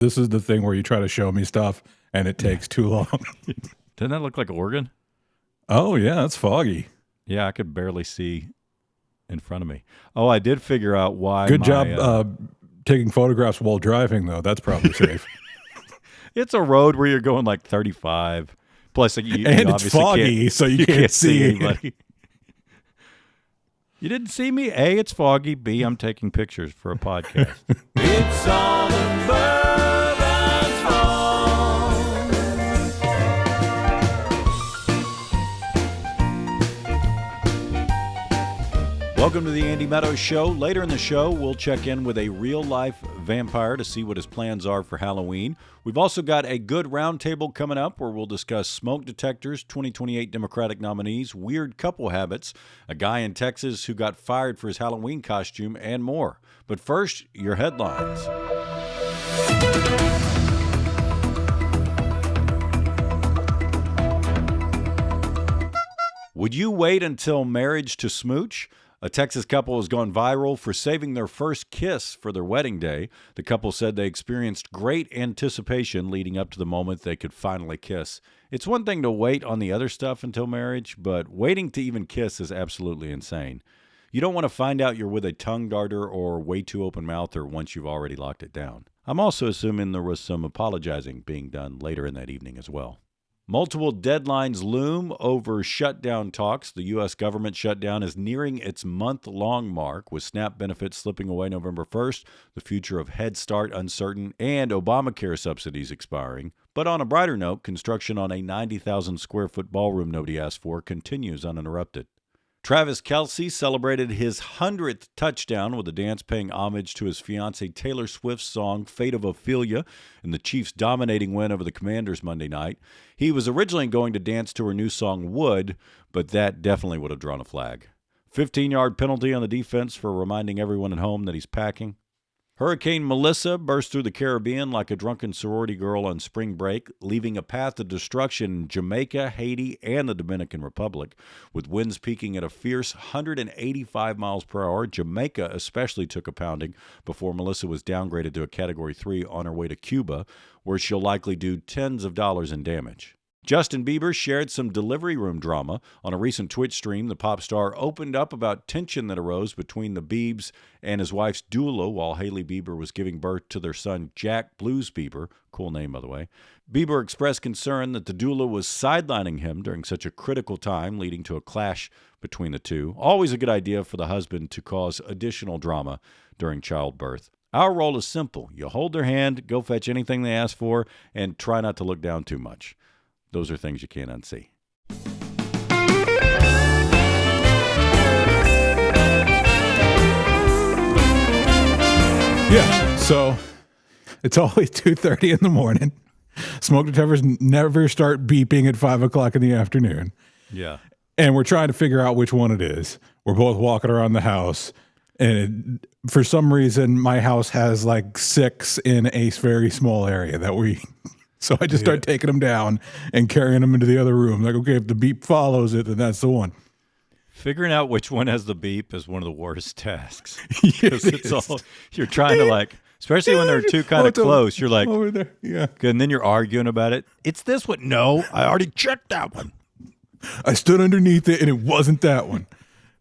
This is the thing where you try to show me stuff and it takes too long. Doesn't that look like Oregon? Oh, yeah, it's foggy. Yeah, I could barely see in front of me. Oh, I did figure out why. Good job taking photographs while driving, though. That's probably safe. It's a road where you're going like 35. Plus, you it's foggy, so you can't see anybody. You didn't see me? A, it's foggy. B, I'm taking pictures for a podcast. It's all in Bourbon's fault. Welcome to the Andy Meadows Show. Later in the show, we'll check in with a real-life vampire to see what his plans are for Halloween. We've also got a good roundtable coming up where we'll discuss smoke detectors, 2028 Democratic nominees, weird couple habits, a guy in Texas who got fired for his Halloween costume, and more. But first, your headlines. Would you wait until marriage to smooch? A Texas couple has gone viral for saving their first kiss for their wedding day. The couple said they experienced great anticipation leading up to the moment they could finally kiss. It's one thing to wait on the other stuff until marriage, but waiting to even kiss is absolutely insane. You don't want to find out you're with a tongue darter or way too open mouther once you've already locked it down. I'm also assuming there was some apologizing being done later in that evening as well. Multiple deadlines loom over shutdown talks. The U.S. government shutdown is nearing its month-long mark, with SNAP benefits slipping away November 1st, the future of Head Start uncertain, and Obamacare subsidies expiring. But on a brighter note, construction on a 90,000-square-foot ballroom nobody asked for continues uninterrupted. Travis Kelce celebrated his 100th touchdown with a dance paying homage to his fiancée Taylor Swift's song Fate of Ophelia in the Chiefs' dominating win over the Commanders Monday night. He was originally going to dance to her new song Wood, but that definitely would have drawn a flag. 15-yard penalty on the defense for reminding everyone at home that he's packing. Hurricane Melissa burst through the Caribbean like a drunken sorority girl on spring break, leaving a path of destruction in Jamaica, Haiti, and the Dominican Republic. With winds peaking at a fierce 185 miles per hour, Jamaica especially took a pounding before Melissa was downgraded to a Category 3 on her way to Cuba, where she'll likely do tens of dollars in damage. Justin Bieber shared some delivery room drama. On a recent Twitch stream, the pop star opened up about tension that arose between the Biebs and his wife's doula while Hailey Bieber was giving birth to their son, Jack Blues Bieber. Cool name, by the way. Bieber expressed concern that the doula was sidelining him during such a critical time, leading to a clash between the two. Always a good idea for the husband to cause additional drama during childbirth. Our role is simple. You hold their hand, go fetch anything they ask for, and try not to look down too much. Those are things you can't unsee. Yeah, so it's always 2:30 in the morning. Smoke detectors never start beeping at 5 o'clock in the afternoon. Yeah. And we're trying to figure out which one it is. We're both walking around the house. And for some reason, my house has like 6 in a very small area that we... So I just start taking them down and carrying them into the other room. Like, okay, if the beep follows it, then that's the one. Figuring out which one has the beep is one of the worst tasks. Yes, it's all, you're trying to like, especially when they're too kind of close, you're like, over there. Yeah. And then you're arguing about it. It's this one. No, I already checked that one. I stood underneath it and it wasn't that one.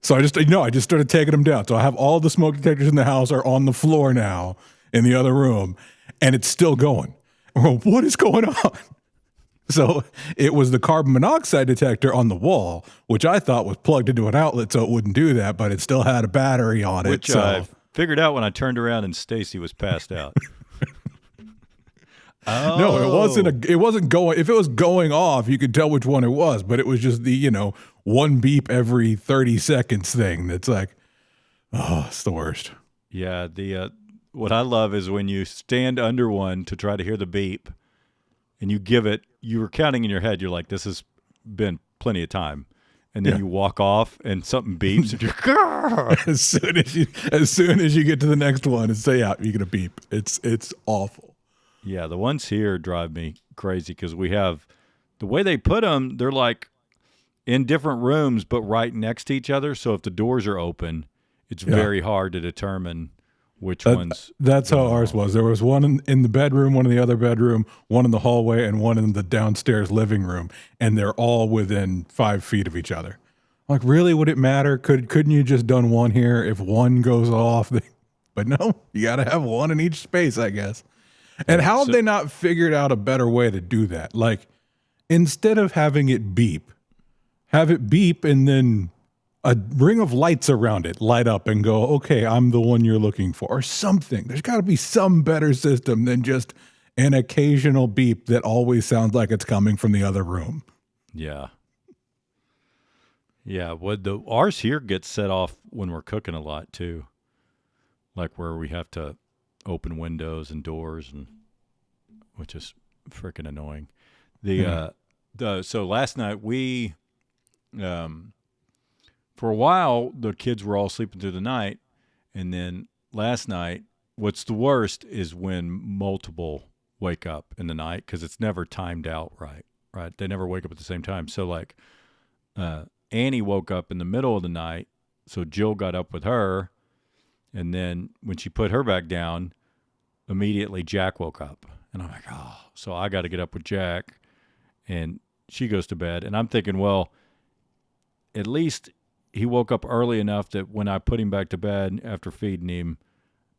So I just started taking them down. So I have all the smoke detectors in the house are on the floor now in the other room, and it's still going. What is going on? So it was the carbon monoxide detector on the wall, which I thought was plugged into an outlet so it wouldn't do that, but it still had a battery on it. Which I figured out when I turned around and Stacy was passed out. Oh. No, it wasn't going. If it was going off, you could tell which one it was, but it was just the, one beep every 30 seconds thing. That's like, oh, it's the worst. Yeah, what I love is when you stand under one to try to hear the beep and you were counting in your head, you're like, this has been plenty of time. And then you walk off and something beeps and you're as soon as you get to the next one and say out, you're gonna beep. It's awful. Yeah, the ones here drive me crazy because we have the way they put them, they're like in different rooms but right next to each other. So if the doors are open, it's very hard to determine which one's. That's how ours was. There was one in the bedroom, one in the other bedroom, one in the hallway, and one in the downstairs living room, and they're all within 5 feet of each other. Like, really, would it matter? Couldn't you just done one here? If one goes off, but no, you got to have one in each space, I guess. And how have they not figured out a better way to do that? Like, instead of having it beep, have it beep and then a ring of lights around it light up and go, okay, I'm the one you're looking for, or something. There's got to be some better system than just an occasional beep that always sounds like it's coming from the other room. Yeah. Yeah. Ours here gets set off when we're cooking a lot too. Like where we have to open windows and doors, and which is freaking annoying. So last night we, for a while, the kids were all sleeping through the night. And then last night, what's the worst is when multiple wake up in the night, because it's never timed out right? They never wake up at the same time. So like Annie woke up in the middle of the night, so Jill got up with her. And then when she put her back down, immediately Jack woke up. And I'm like, oh. So I got to get up with Jack. And she goes to bed. And I'm thinking, well, at least he woke up early enough that when I put him back to bed after feeding him,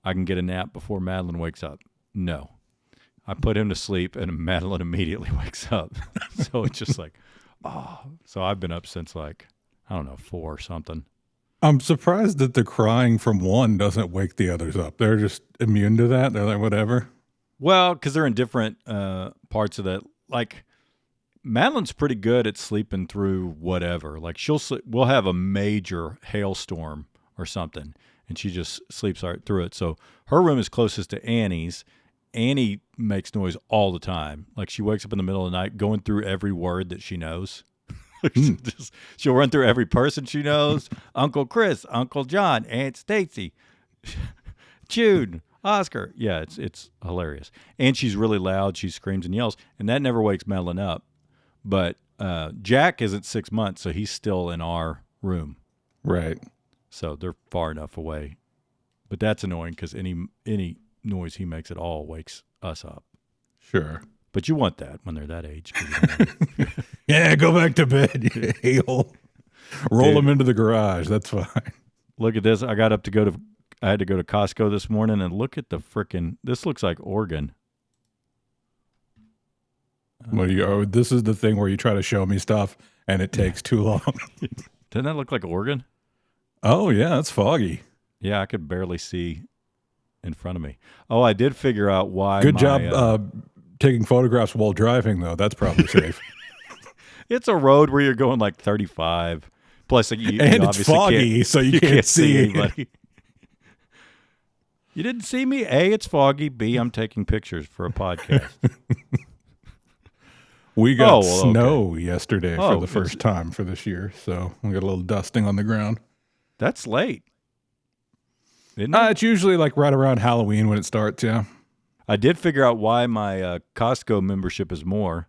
I can get a nap before Madeline wakes up. No. I put him to sleep, and Madeline immediately wakes up. So it's just like, oh. So I've been up since like, I don't know, 4 or something. I'm surprised that the crying from one doesn't wake the others up. They're just immune to that. They're like, whatever. Well, because they're in different parts of that. Like, Madeline's pretty good at sleeping through whatever. Like, we'll have a major hailstorm or something, and she just sleeps right through it. So her room is closest to Annie's. Annie makes noise all the time. Like, she wakes up in the middle of the night going through every word that she knows. She'll run through every person she knows. Uncle Chris, Uncle John, Aunt Stacy, Jude, Oscar. Yeah, it's hilarious. And she's really loud. She screams and yells, and that never wakes Madeline up. But Jack isn't 6 months, so he's still in our room. Right. So they're far enough away. But that's annoying because any noise he makes at all wakes us up. Sure. But you want that when they're that age. Yeah, go back to bed, you a-hole. Roll them into the garage. That's fine. Look at this. I had to go to Costco this morning, and look at the frickin', this looks like Oregon. This is the thing where you try to show me stuff, and it takes too long. Doesn't that look like Oregon? Oh, yeah, it's foggy. Yeah, I could barely see in front of me. Oh, I did figure out why. Good job taking photographs while driving, though. That's probably safe. It's a road where you're going like 35. Plus, you and it's foggy, so you can't see anybody. You didn't see me? A, it's foggy. B, I'm taking pictures for a podcast. We got snow yesterday for the first time for this year, so we got a little dusting on the ground. That's late. Isn't it? It's usually like right around Halloween when it starts, yeah. I did figure out why my Costco membership is more.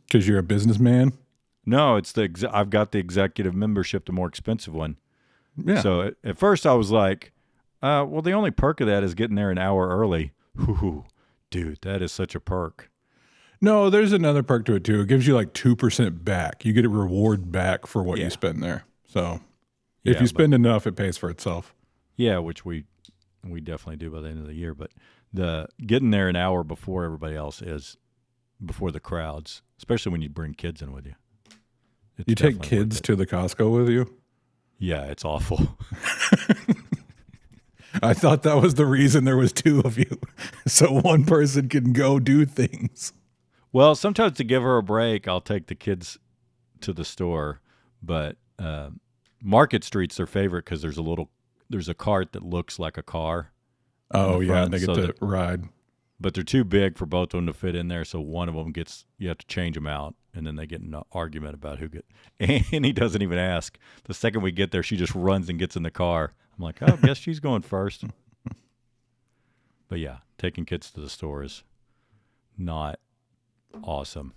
Because you're a businessman? No, it's I've got the executive membership, the more expensive one. Yeah. So at first I was like, well, the only perk of that is getting there an hour early. Ooh, dude, that is such a perk. No, there's another perk to it too. It gives you like 2% back. You get a reward back for what you spend there. So if you spend enough, it pays for itself. Yeah, which we definitely do by the end of the year. But the getting there an hour before everybody else is, before the crowds, especially when you bring kids in with you. You take kids to the Costco with you? Yeah, it's awful. I thought that was the reason there was 2 of you, so one person can go do things. Well, sometimes to give her a break, I'll take the kids to the store. But Market Street's their favorite because there's a cart that looks like a car. Oh, yeah, and they get to ride. But they're too big for both of them to fit in there, so one of them you have to change them out, and then they get in an argument about who gets. And he doesn't even ask. The second we get there, she just runs and gets in the car. I'm like, oh, I guess she's going first. But yeah, taking kids to the store is not awesome.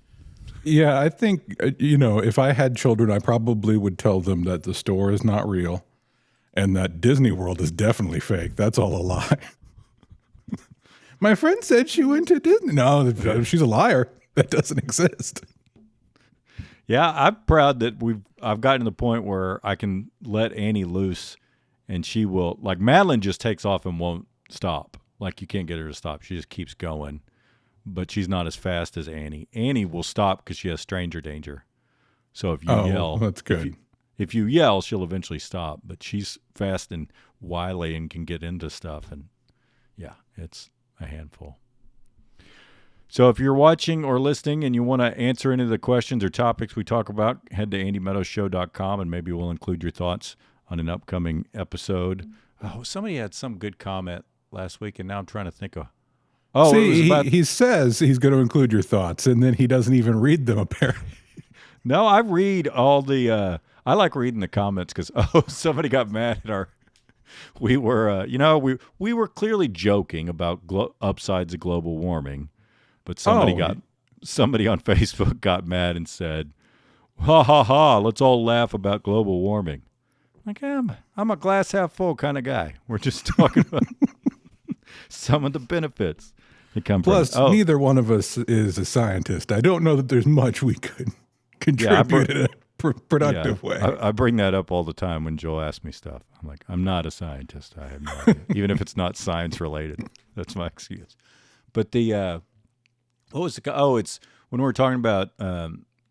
Yeah, I think, if I had children, I probably would tell them that the store is not real and that Disney World is definitely fake. That's all a lie. My friend said she went to Disney. No, she's a liar. That doesn't exist. Yeah, I'm proud that I've gotten to the point where I can let Annie loose, and she will. Like Madeline just takes off and won't stop. Like you can't get her to stop. She just keeps going, but she's not as fast as Annie. Annie will stop because she has stranger danger. So if you yell, that's good. If you yell, she'll eventually stop. But she's fast and wily and can get into stuff, and yeah, it's a handful. So if you're watching or listening and you want to answer any of the questions or topics we talk about, head to andymeadowsshow.com and maybe we'll include your thoughts on an upcoming episode. Oh, somebody had some good comment last week, and now I'm trying to think of. Oh, see, he says he's going to include your thoughts, and then he doesn't even read them, apparently. No, I read all the. I like reading the comments because somebody got mad at our. We were, we were clearly joking about upsides of global warming. But somebody on Facebook got mad and said, "Ha ha ha! Let's all laugh about global warming." Like I'm a glass half full kind of guy. We're just talking about some of the benefits that come from it. Plus, neither one of us is a scientist. I don't know that there's much we could contribute in a productive way. I bring that up all the time when Joel asks me stuff. I'm like, I'm not a scientist. I have no idea, even if it's not science related. That's my excuse. But the what was it? Oh, it's when we were talking about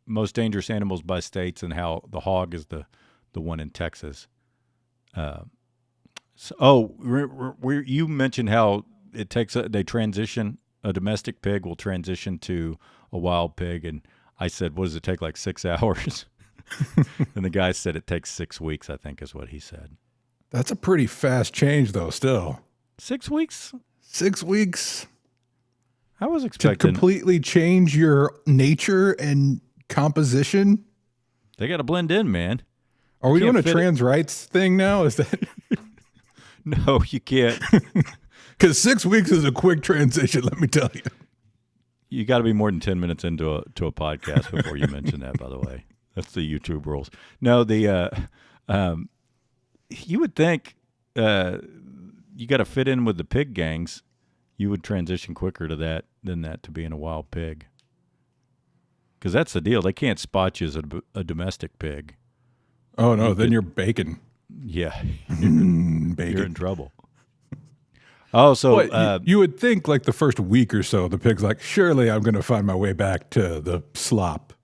most dangerous animals by states and how the hog is the one in Texas. You mentioned how it takes a domestic pig will transition to a wild pig, and I said, what does it take, like 6 hours? And the guy said it takes 6 weeks, I think is what he said. That's a pretty fast change, though, still. 6 weeks? 6 weeks. I was expecting to completely change your nature and composition. They got to blend in, man. Are we doing a trans rights thing now? Is that? No, you can't. Because 6 weeks is a quick transition. Let me tell you. You got to be more than 10 minutes into a podcast before you mention that. By the way, that's the YouTube rules. No, you would think you got to fit in with the pig gangs. You would transition quicker to that than that to being a wild pig. Because that's the deal. They can't spot you as a domestic pig. Oh, no. Then you're bacon. Yeah. Bacon. You're in trouble. Oh, so... you would think like the first week or so, the pig's like, surely I'm going to find my way back to the slop.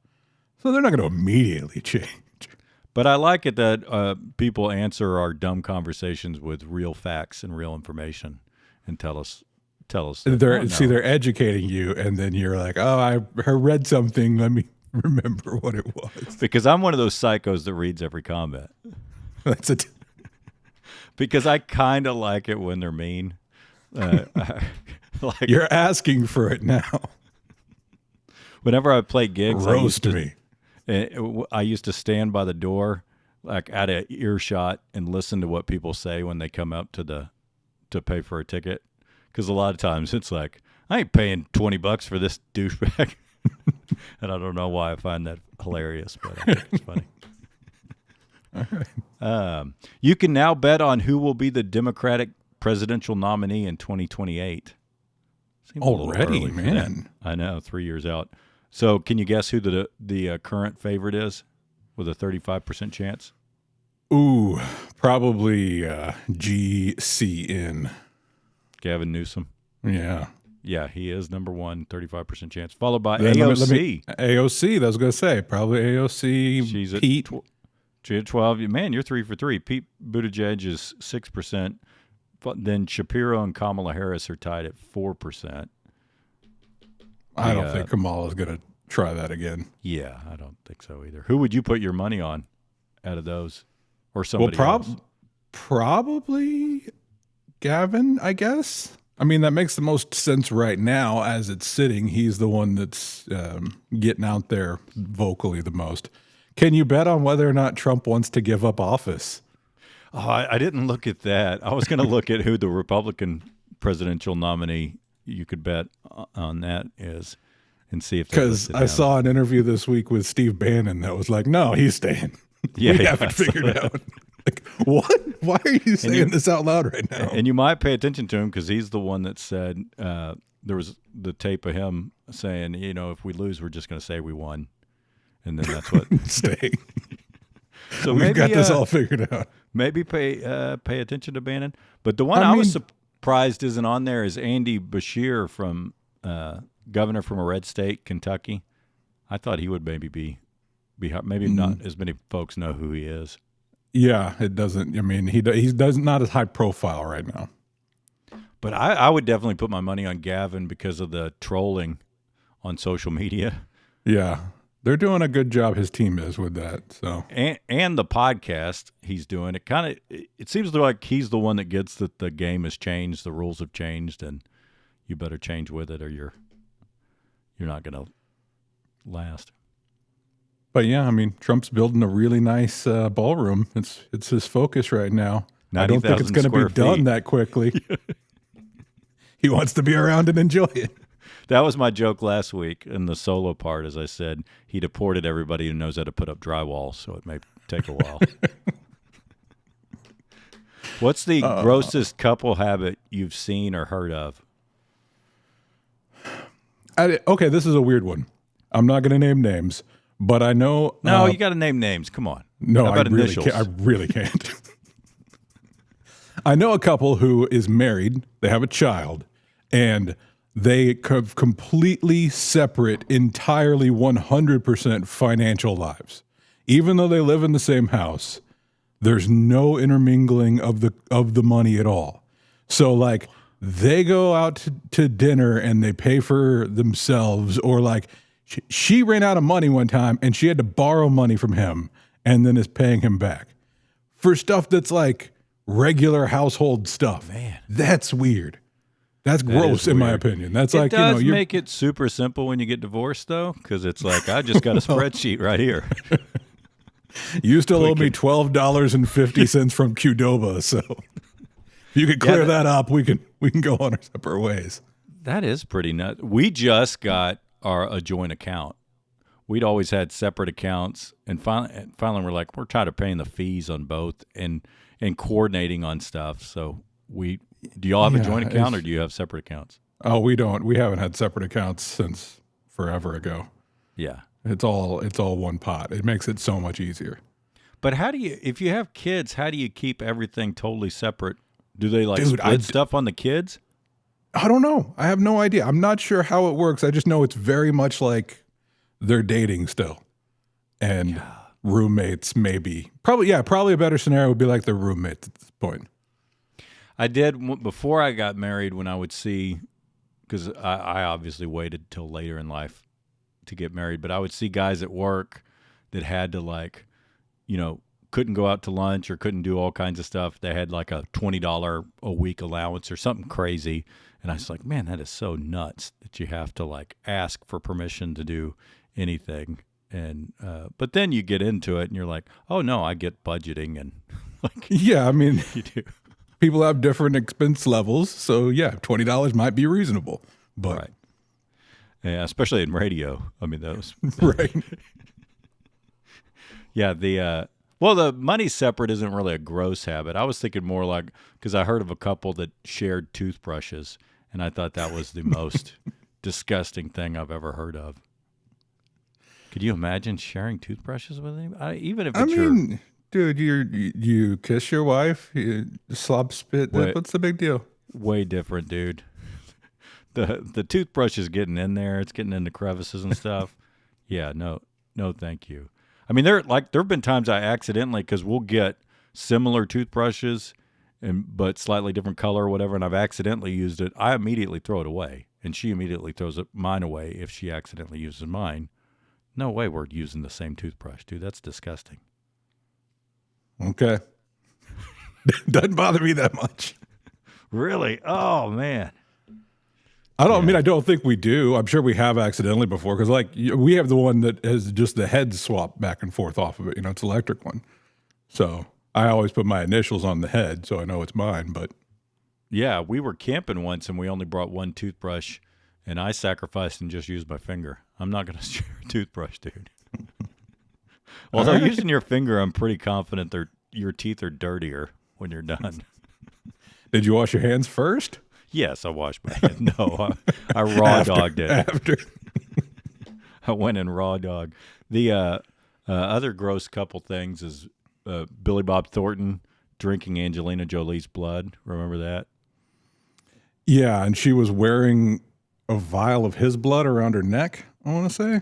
So they're not going to immediately change. But I like it that people answer our dumb conversations with real facts and real information and tell us. They're educating you, and then you're like, oh, I read something. Let me remember what it was. Because I'm one of those psychos that reads every comment. That's it. Because I kind of like it when they're mean. You're asking for it now. Whenever I play gigs, roast me. I used to stand by the door, like at an earshot, and listen to what people say when they come up to pay for a ticket. Because a lot of times it's like, I ain't paying $20 for this douchebag. And I don't know why I find that hilarious, but I think it's funny. All right. You can now bet on who will be the Democratic presidential nominee in 2028. Seems already, man. I know, 3 years out. So can you guess who the current favorite is with a 35% chance? Ooh, probably GCN. Gavin Newsom. Yeah. Yeah, he is number one, 35% chance. Followed by AOC. AOC, that was going to say. Probably AOC. She's Pete. She's at 12. Man, you're 3 for 3. Pete Buttigieg is 6%. Then Shapiro and Kamala Harris are tied at 4%. I don't think Kamala's going to try that again. Yeah, I don't think so either. Who would you put your money on out of those? Or somebody else? Probably Gavin, I guess. I mean, that makes the most sense right now as it's sitting. He's the one that's getting out there vocally the most. Can you bet on whether or not Trump wants to give up office? Oh, I didn't look at that. I was going to look at who the Republican presidential nominee you could bet on that is and see if because I saw an interview this week with Steve Bannon that was like, no, he's staying. Yeah, we haven't figured out. Like, What? Why are you saying this out loud right now? And you might pay attention to him because he's the one that said there was the tape of him saying, if we lose, we're just going to say we won. And then that's what. Stay. So We've got this all figured out. Maybe pay attention to Bannon. But the one I was surprised isn't on there is Andy Bashir from governor from a red state, Kentucky. I thought he would maybe be maybe not as many folks know who he is. Yeah, it doesn't. I mean, he's not as high profile right now. But I would definitely put my money on Gavin because of the trolling on social media. Yeah, they're doing a good job. His team is with that. So and the podcast he's doing it it seems like he's the one that gets that the game has changed, the rules have changed, and you better change with it or you're not going to last. But yeah, I mean, Trump's building a really nice ballroom. It's his focus right now. I don't think it's going to be done that quickly. He wants to be around and enjoy it. That was my joke last week in the solo part. As I said, he deported everybody who knows how to put up drywall, so it may take a while. What's the grossest couple habit you've seen or heard of? Okay, this is a weird one. I'm not going to name names, but I know. No, you got to name names. Come on. No, How about initials? I really can't. I know a couple who is married. They have a child, and they have completely separate, entirely 100% financial lives. Even though they live in the same house, there's no intermingling of the money at all. So like they go out to dinner and they pay for themselves, or like she ran out of money one time and she had to borrow money from him and then is paying him back for stuff that's like regular household stuff. Man, that's weird. That's gross in my opinion. That's like, it does make it super simple when you get divorced though, because it's like, I just got a spreadsheet right here. You still owe me $12.50 from Qdoba, so if you could clear that up, we can go on our separate ways. That is pretty nuts. We just got a joint account. We'd always had separate accounts, and finally we're like, we're tired of paying the fees on both and coordinating on stuff. So do y'all have a joint account or do you have separate accounts? Oh, we don't. We haven't had separate accounts since forever ago. Yeah. It's all one pot. It makes it so much easier. But if you have kids, how do you keep everything totally separate? Do they split stuff on the kids? I don't know. I have no idea. I'm not sure how it works. I just know it's very much like they're dating still. And roommates maybe. Probably a better scenario would be like they're roommates at this point. I did before I got married when I would see, because I obviously waited till later in life to get married, but I would see guys at work that had to couldn't go out to lunch or couldn't do all kinds of stuff. They had like a $20 a week allowance or something crazy. And I was like, man, that is so nuts that you have to like ask for permission to do anything. And, but then you get into it and you're like, oh no, I get budgeting and like, yeah, I mean, you do. People have different expense levels. So yeah, $20 might be reasonable, but right. Yeah, especially in radio. I mean, those right. Yeah, the money separate isn't really a gross habit. I was thinking more like, because I heard of a couple that shared toothbrushes, and I thought that was the most disgusting thing I've ever heard of. Could you imagine sharing toothbrushes with anybody? Even if it's dude, you kiss your wife, you slop spit. What's the big deal? Way different, dude. The toothbrush is getting in there. It's getting into crevices and stuff. Yeah, no, thank you. I mean, there have been times I accidentally, because we'll get similar toothbrushes, but slightly different color or whatever, and I've accidentally used it. I immediately throw it away, and she immediately throws mine away if she accidentally uses mine. No way we're using the same toothbrush, dude. That's disgusting. Okay. Doesn't bother me that much. Really? Oh, man. I don't think we do. I'm sure we have accidentally before, because like we have the one that has just the head swap back and forth off of it. It's an electric one. So I always put my initials on the head so I know it's mine. But yeah, we were camping once and we only brought one toothbrush, and I sacrificed and just used my finger. I'm not going to share a toothbrush, dude. Although using your finger, I'm pretty confident your teeth are dirtier when you're done. Did you wash your hands first? Yes, I washed my hands. No, I raw dogged it. After. I went in raw dog. The other gross couple things is Billy Bob Thornton drinking Angelina Jolie's blood. Remember that? Yeah, and she was wearing a vial of his blood around her neck, I want to say.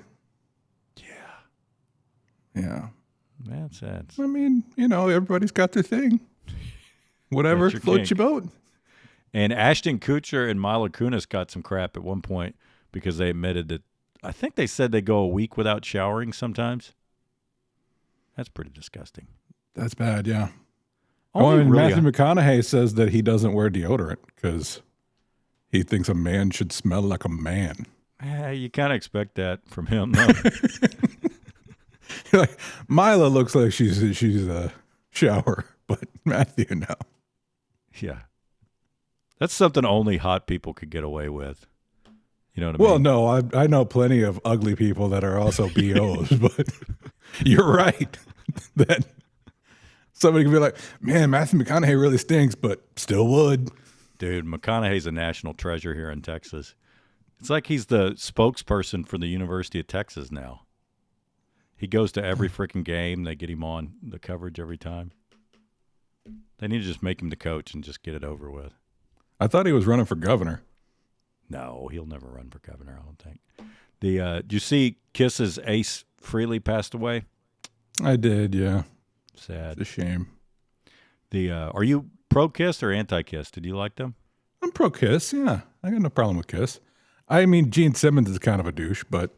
Yeah. That's I mean, everybody's got their thing. Whatever floats your boat. And Ashton Kutcher and Mila Kunis got some crap at one point because they admitted that, I think they said they go a week without showering sometimes. That's pretty disgusting. That's bad, yeah. Really Matthew McConaughey says that he doesn't wear deodorant because he thinks a man should smell like a man. You kind of expect that from him, though. Like, Mila looks like she's a shower, but Matthew, no. Yeah. That's something only hot people could get away with. You know what I mean? Well, no, I know plenty of ugly people that are also BOs, but you're right that somebody could be like, man, Matthew McConaughey really stinks, but still would. Dude, McConaughey's a national treasure here in Texas. It's like he's the spokesperson for the University of Texas now. He goes to every freaking game. They get him on the coverage every time. They need to just make him the coach and just get it over with. I thought he was running for governor. No, he'll never run for governor, I don't think. Did you see Kiss's Ace Frehley passed away? I did, yeah. Sad. It's a shame. Are you pro Kiss or anti Kiss? Did you like them? I'm pro Kiss, yeah. I got no problem with Kiss. I mean, Gene Simmons is kind of a douche, but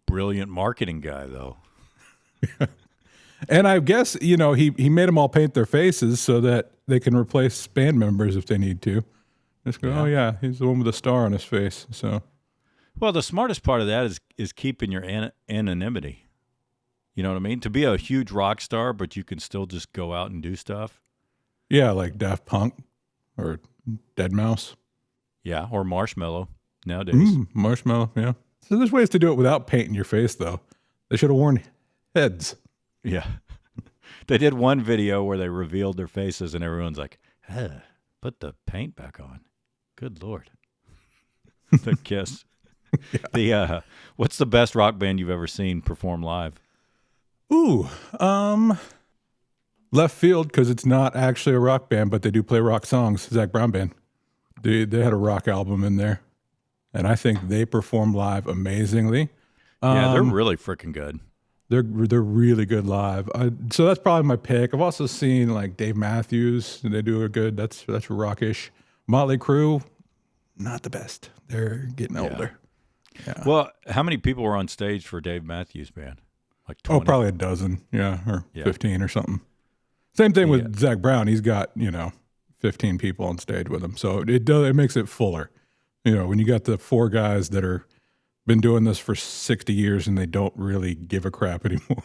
brilliant marketing guy, though. And I guess, he made them all paint their faces so that they can replace band members if they need to. Just go, oh, yeah, he's the one with the star on his face. So, well, the smartest part of that is keeping your anonymity. You know what I mean? To be a huge rock star, but you can still just go out and do stuff. Yeah, like Daft Punk or Deadmau5. Yeah, or Marshmello nowadays. Marshmello, yeah. So there's ways to do it without painting your face, though. They should have worn heads. Yeah. They did one video where they revealed their faces, and everyone's like, put the paint back on. Good Lord. The Kiss. Yeah. What's the best rock band you've ever seen perform live? Ooh, left field, because it's not actually a rock band, but they do play rock songs. Zach Brown Band. They had a rock album in there, and I think they performed live amazingly. Yeah, they're really freaking good. They're really good live. So that's probably my pick. I've also seen like Dave Matthews. They do a good. That's rockish. Motley Crue, not the best. They're getting older. Yeah. Well, how many people were on stage for Dave Matthews Band? Like 20? Oh, probably a dozen. Yeah, or 15 or something. Same thing with Zach Brown. He's got 15 people on stage with him. So it makes it fuller. When you got the four guys that are been doing this for 60 years and they don't really give a crap anymore.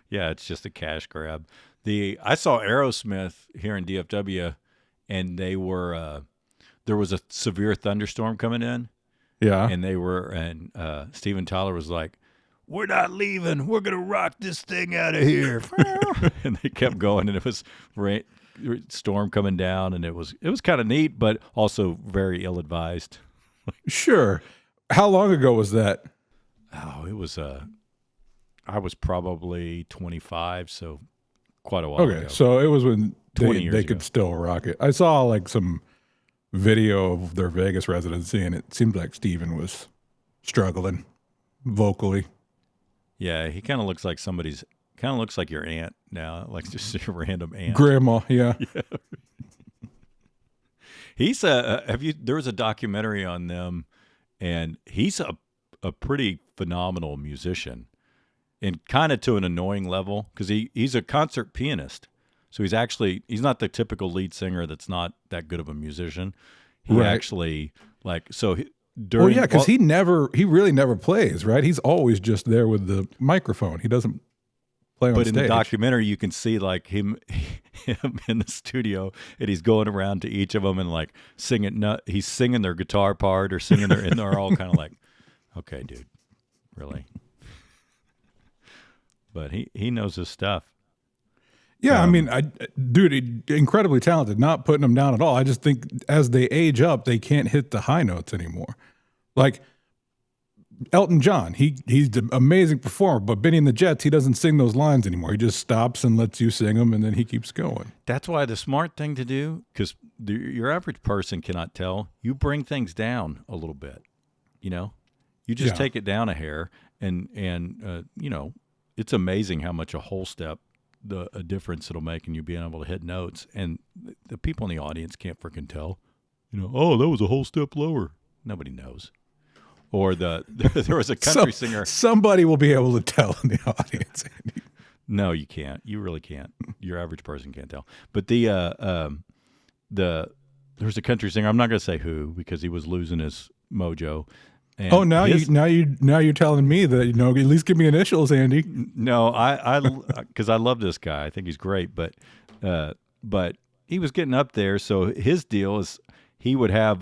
Yeah, it's just a cash grab. I saw Aerosmith here in DFW, and they were there was a severe thunderstorm coming in. Yeah, and Steven Tyler was like, "We're not leaving. We're gonna rock this thing out of here." And they kept going, and it was storm coming down, and it was kind of neat, but also very ill-advised. Sure. How long ago was that? Oh, it was I was probably 25, so quite a while ago. Okay, so it was when 20 years they ago. could still rock it. I saw like some video of their Vegas residency, and it seemed like Steven was struggling vocally. Yeah, he kind of looks like looks like your aunt now, like just a random aunt. Grandma, yeah. He's there was a documentary on them, and he's a pretty phenomenal musician, and kind of to an annoying level because he's a concert pianist. So he's not the typical lead singer that's not that good of a musician. He actually during because he really never plays, right? He's always just there with the microphone. He doesn't play on stage. But in the documentary, you can see like him in the studio, and he's going around to each of them and like singing. He's singing their guitar part or singing and they're all kind of like, "Okay, dude, really." but he knows his stuff. Yeah, I mean, dude, incredibly talented. Not putting him down at all. I just think as they age up, they can't hit the high notes anymore. Like Elton John, he's an amazing performer, but Benny and the Jets, he doesn't sing those lines anymore. He just stops and lets you sing them, and then he keeps going. That's why the smart thing to do, because your average person cannot tell, you bring things down a little bit. You just take it down a hair, and it's amazing how much a whole step a difference it'll make in you being able to hit notes, and the people in the audience can't freaking tell. Oh, that was a whole step lower. Nobody knows. Or there was a country singer. Somebody will be able to tell in the audience. No, you can't. You really can't. Your average person can't tell. But there was a country singer. I'm not going to say who because he was losing his mojo. And now you're telling me that at least give me initials, Andy. No, because I love this guy. I think he's great. But he was getting up there. So his deal is he would have.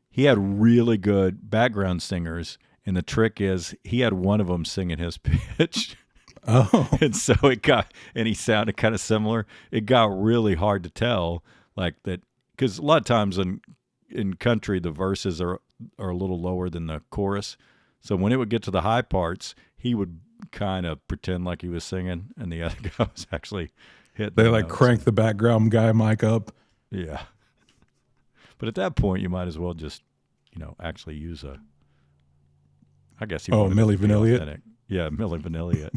He had really good background singers, and the trick is he had one of them singing his pitch. Oh. And so he sounded kind of similar. It got really hard to tell, like that, because a lot of times in country, the verses are a little lower than the chorus. So when it would get to the high parts, he would kind of pretend like he was singing, and the other guy was actually hitting. They like crank the background guy mic up. Yeah. But at that point, you might as well just, actually use I guess he Milli Vanilli. Yeah, Milli Vanilli.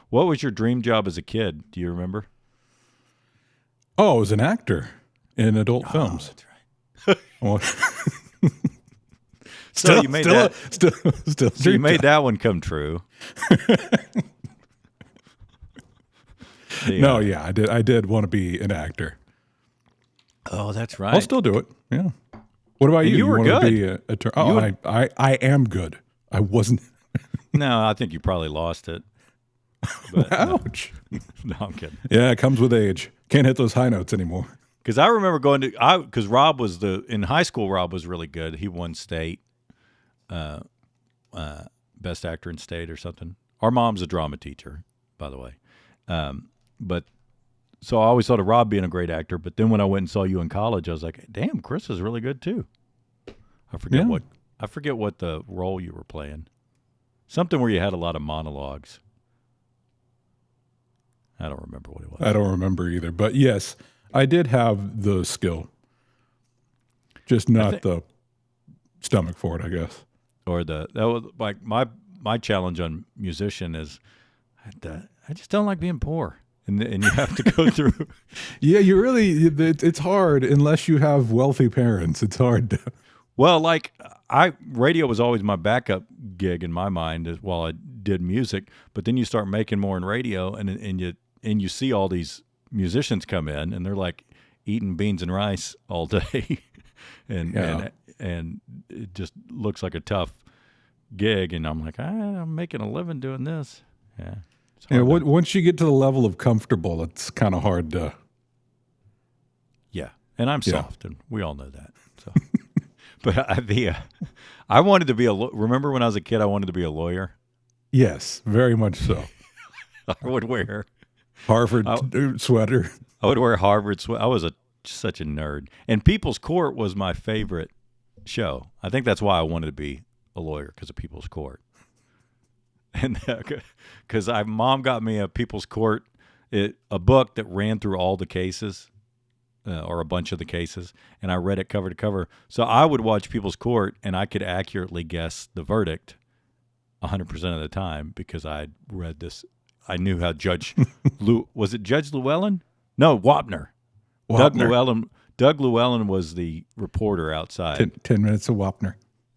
What was your dream job as a kid? Do you remember? Oh, I was an actor in adult films. That's right. So you made that one come true. No, yeah, I did want to be an actor. Oh, that's right. I'll still do it. Yeah. What about you? You were good. To be a I am good. I wasn't. No, I think you probably lost it. But, ouch. No, I'm kidding. Yeah, it comes with age. Can't hit those high notes anymore. Because I remember because Rob was in high school. Rob was really good. He won state, best actor in state or something. Our mom's a drama teacher, by the way. But so I always thought of Rob being a great actor. But then when I went and saw you in college, I was like, damn, Chris is really good too. I forget what the role you were playing. Something where you had a lot of monologues. I don't remember what it was. I don't remember either. But yes, I did have the skill. Just not the stomach for it, I guess. Or that was like my challenge on musician is I just don't like being poor. And you have to go through. Yeah, it's hard unless you have wealthy parents. It's hard to. Well, like radio was always my backup gig in my mind while I did music. But then you start making more in radio, and you see all these musicians come in, and they're like eating beans and rice all day, and it just looks like a tough gig. And I'm like, I'm making a living doing this. Yeah. Yeah. Once you get to the level of comfortable, it's kind of hard to. Yeah, and I'm soft, and we all know that. So. But I wanted to be remember when I was a kid, I wanted to be a lawyer? Yes, very much so. I would wear Harvard sweater. I would wear Harvard sweater. I was such a nerd. And People's Court was my favorite show. I think that's why I wanted to be a lawyer, because of People's Court. And because mom got me a People's Court, a book that ran through all the cases. Or a bunch of the cases, and I read it cover to cover. So I would watch People's Court, and I could accurately guess the verdict 100% of the time because I'd read this. I knew how Judge was it Judge Llewellyn? No, Wapner. Doug Llewellyn was the reporter outside. 10 minutes of Wapner.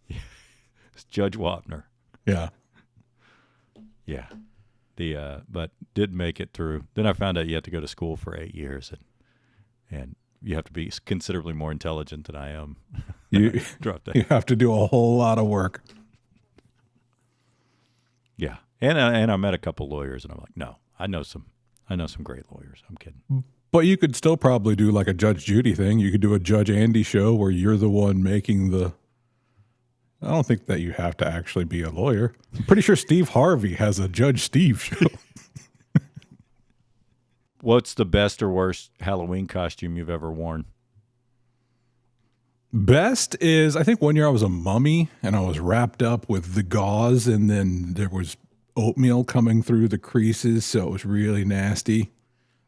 It's Judge Wapner. Yeah. Yeah. But did make it through. Then I found out you have to go to school for 8 years, and you have to be considerably more intelligent than I am. You have to do a whole lot of work. Yeah, and I met a couple lawyers, and I'm like, no, I know some great lawyers. I'm kidding. But you could still probably do like a Judge Judy thing. You could do a Judge Andy show where you're the one making the I don't think that you have to actually be a lawyer. I'm pretty sure Steve Harvey has a Judge Steve show. What's the best or worst Halloween costume you've ever worn? Best is, I think one year I was a mummy and I was wrapped up with the gauze and then there was oatmeal coming through the creases, so it was really nasty.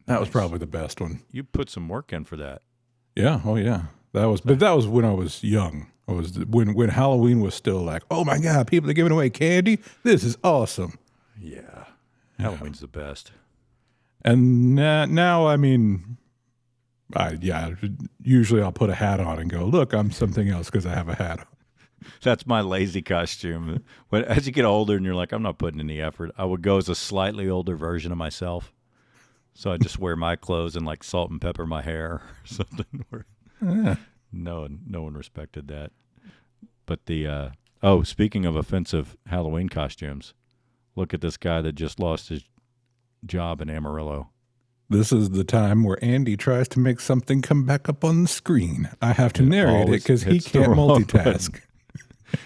That was probably the best one. You put some work in for that. Yeah, oh yeah. That was when I was young. I was when Halloween was still like, oh my God, people are giving away candy. This is awesome. Yeah, Halloween's the best. And now, I mean, usually I'll put a hat on and go, look, I'm something else because I have a hat on. That's my lazy costume. As you get older and you're like, I'm not putting any effort, I would go as a slightly older version of myself. So I just wear my clothes and like salt and pepper my hair or something. Yeah. No one respected that. But speaking of offensive Halloween costumes, look at this guy that just lost his job in Amarillo. This is the time where Andy tries to make something come back up on the screen. I have to narrate it because he can't multitask.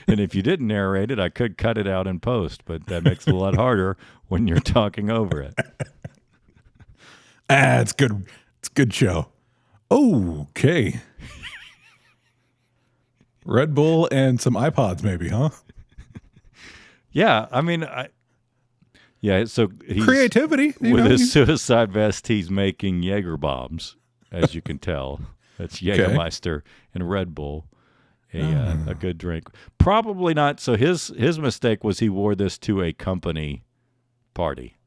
And if you didn't narrate it, I could cut it out in post, but that makes it a lot harder when you're talking over it. It's good. It's a good show. Okay. Red Bull and some iPods maybe, huh? Yeah, I mean, so he's, creativity. With his suicide vest, he's making Jaeger bombs, as you can tell. That's Jägermeister and Red Bull, a good drink. Probably not. So his mistake was he wore this to a company party.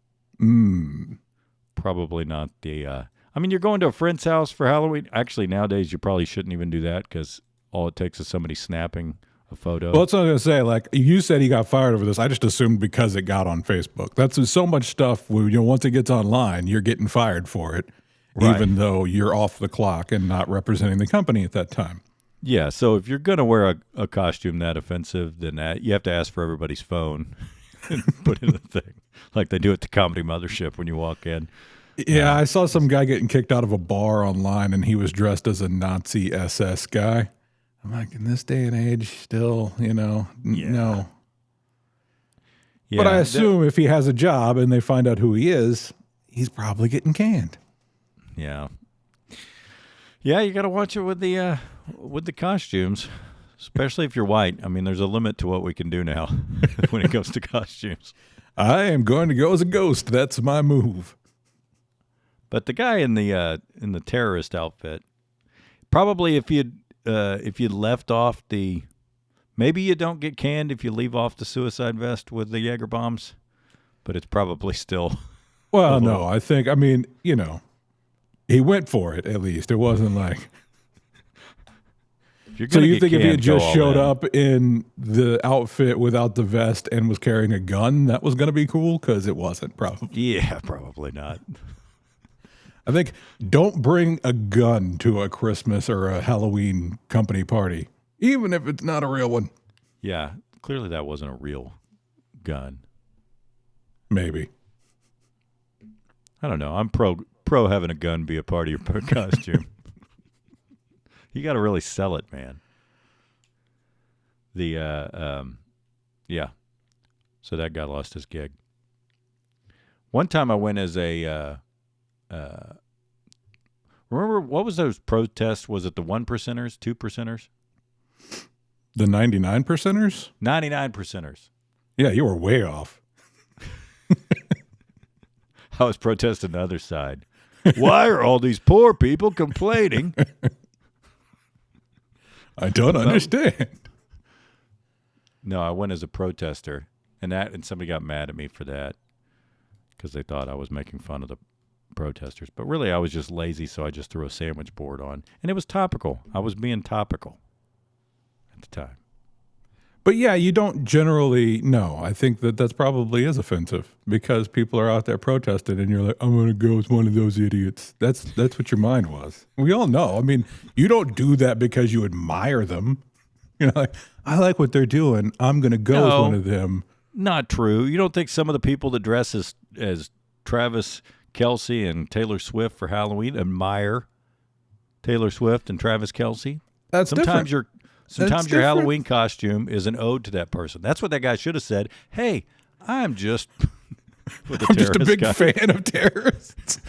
Probably not the. I mean, you're going to a friend's house for Halloween. Actually, nowadays you probably shouldn't even do that because all it takes is somebody snapping a photo. Well, that's what I was going to say. Like you said, he got fired over this. I just assumed because it got on Facebook. That's so much stuff. Where, once it gets online, you're getting fired for it, right, even though you're off the clock and not representing the company at that time. Yeah. So if you're going to wear a costume that offensive, then you have to ask for everybody's phone and put in the thing like they do at the Comedy Mothership when you walk in. Yeah, I saw some guy getting kicked out of a bar online, and he was dressed as a Nazi SS guy. I'm like, in this day and age, still, no. Yeah, but I assume if he has a job and they find out who he is, he's probably getting canned. Yeah. Yeah, you got to watch it with the costumes, especially if you're white. I mean, there's a limit to what we can do now when it comes to costumes. I am going to go as a ghost. That's my move. But the guy in the terrorist outfit, probably if you left off maybe you don't get canned if you leave off the suicide vest with the Jaeger bombs, but it's probably still. Well, no, I think, he went for it at least. It wasn't like. So you think if he had just showed up in the outfit without the vest and was carrying a gun, that was going to be cool? Because it wasn't, probably. Yeah, probably not. I think don't bring a gun to a Christmas or a Halloween company party, even if it's not a real one. Yeah, clearly that wasn't a real gun. Maybe. I don't know. I'm pro having a gun be a part of your costume. You got to really sell it, man. Yeah. So that guy lost his gig. One time I went as a. Remember what was those protests? Was it the 1%ers, 2%ers? The 99%ers? 99%ers. Yeah, you were way off. I was protesting the other side. Why are all these poor people complaining? I don't understand. No, I went as a protester, and somebody got mad at me for that because they thought I was making fun of the protesters. But really, I was just lazy, so I just threw a sandwich board on, and it was topical. I was being topical at the time. But yeah, you don't generally know. I think that's probably is offensive because people are out there protesting, and you're like, I'm going to go as one of those idiots. That's what your mind was. We all know. I mean, you don't do that because you admire them. Like, I like what they're doing. I'm going to go as one of them. Not true. You don't think some of the people that dress as Travis Kelce and Taylor Swift for Halloween admire Taylor Swift and Travis Kelce? That's sometimes different. Sometimes your Halloween costume is an ode to that person. That's what that guy should have said. Hey, I'm just a big fan of terrorists.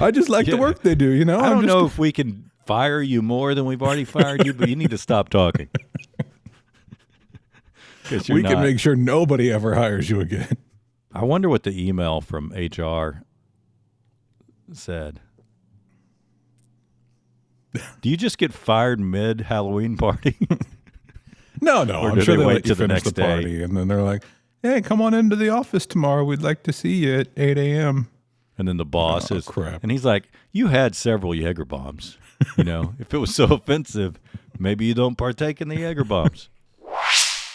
I just like the work they do, you know? I don't know if we can fire you more than we've already fired you, but you need to stop talking. We can make sure nobody ever hires you again. I wonder what the email from HR said. Do you just get fired mid-Halloween party? No. Or I'm sure they they wait let you till the finish next the party, and then they're like, "Hey, come on into the office tomorrow. We'd like to see you at 8 a.m." And then the boss is, crap. And he's like, "You had several Jaeger bombs. You know, if it was so offensive, maybe you don't partake in the Jaeger bombs."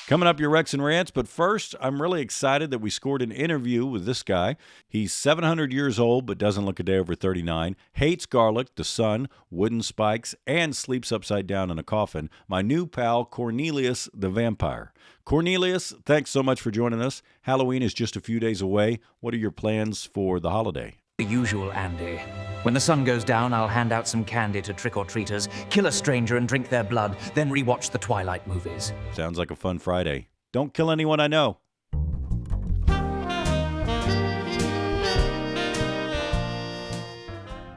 Coming up, your Rex and Rants, but first, I'm really excited that we scored an interview with this guy. He's 700 years old, but doesn't look a day over 39, hates garlic, the sun, wooden spikes, and sleeps upside down in a coffin. My new pal, Cornelius the Vampire. Cornelius, thanks so much for joining us. Halloween is just a few days away. What are your plans for the holiday? The usual, Andy. When the sun goes down, I'll hand out some candy to trick-or-treaters, kill a stranger and drink their blood, then rewatch the Twilight movies. Sounds like a fun Friday. Don't kill anyone I know.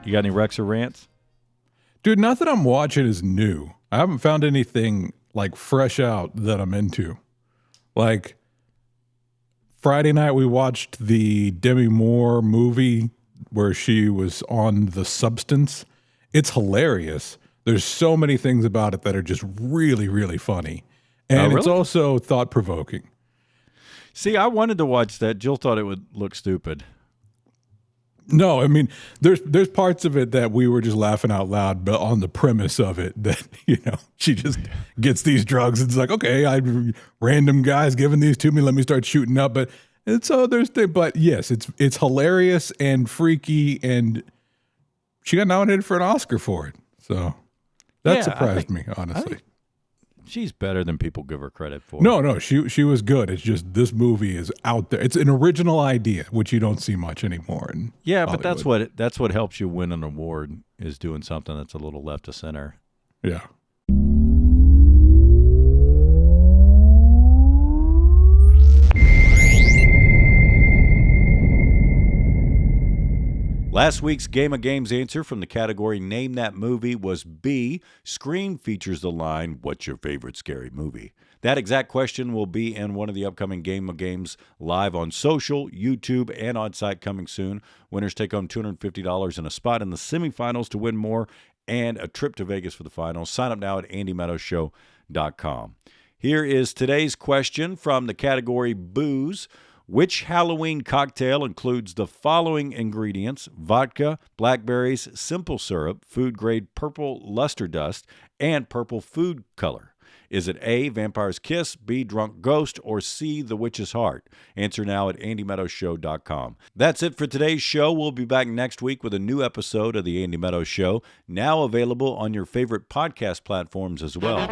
You got any Rex or Rants? Dude, nothing I'm watching is new. I haven't found anything like fresh out that I'm into. Like Friday night, we watched the Demi Moore movie where she was on The Substance. It's hilarious. There's so many things about it that are just really, really funny. And It's also thought-provoking. See, I wanted to watch that. Jill thought it would look stupid. No, I mean, there's parts of it that we were just laughing out loud, but on the premise of it that, you know, she just gets these drugs and it's like, okay, random guys giving these to me, let me start shooting up. But yes, it's hilarious and freaky, and she got nominated for an Oscar for it. So that surprised me, honestly. She's better than people give her credit for. No, she was good. It's just this movie is out there. It's an original idea, which you don't see much anymore. Yeah, but that's what helps you win an award, is doing something that's a little left of center. Yeah. Last week's Game of Games answer from the category Name That Movie was B. Scream features the line, "What's your favorite scary movie?" That exact question will be in one of the upcoming Game of Games live on social, YouTube, and on site coming soon. Winners take home $250 and a spot in the semifinals to win more and a trip to Vegas for the finals. Sign up now at AndyMeadowsShow.com. Here is today's question from the category Booze. Which Halloween cocktail includes the following ingredients: vodka, blackberries, simple syrup, food-grade purple luster dust, and purple food color? Is it A, Vampire's Kiss, B, Drunk Ghost, or C, The Witch's Heart? Answer now at AndyMeadowsShow.com. That's it for today's show. We'll be back next week with a new episode of The Andy Meadows Show, now available on your favorite podcast platforms as well.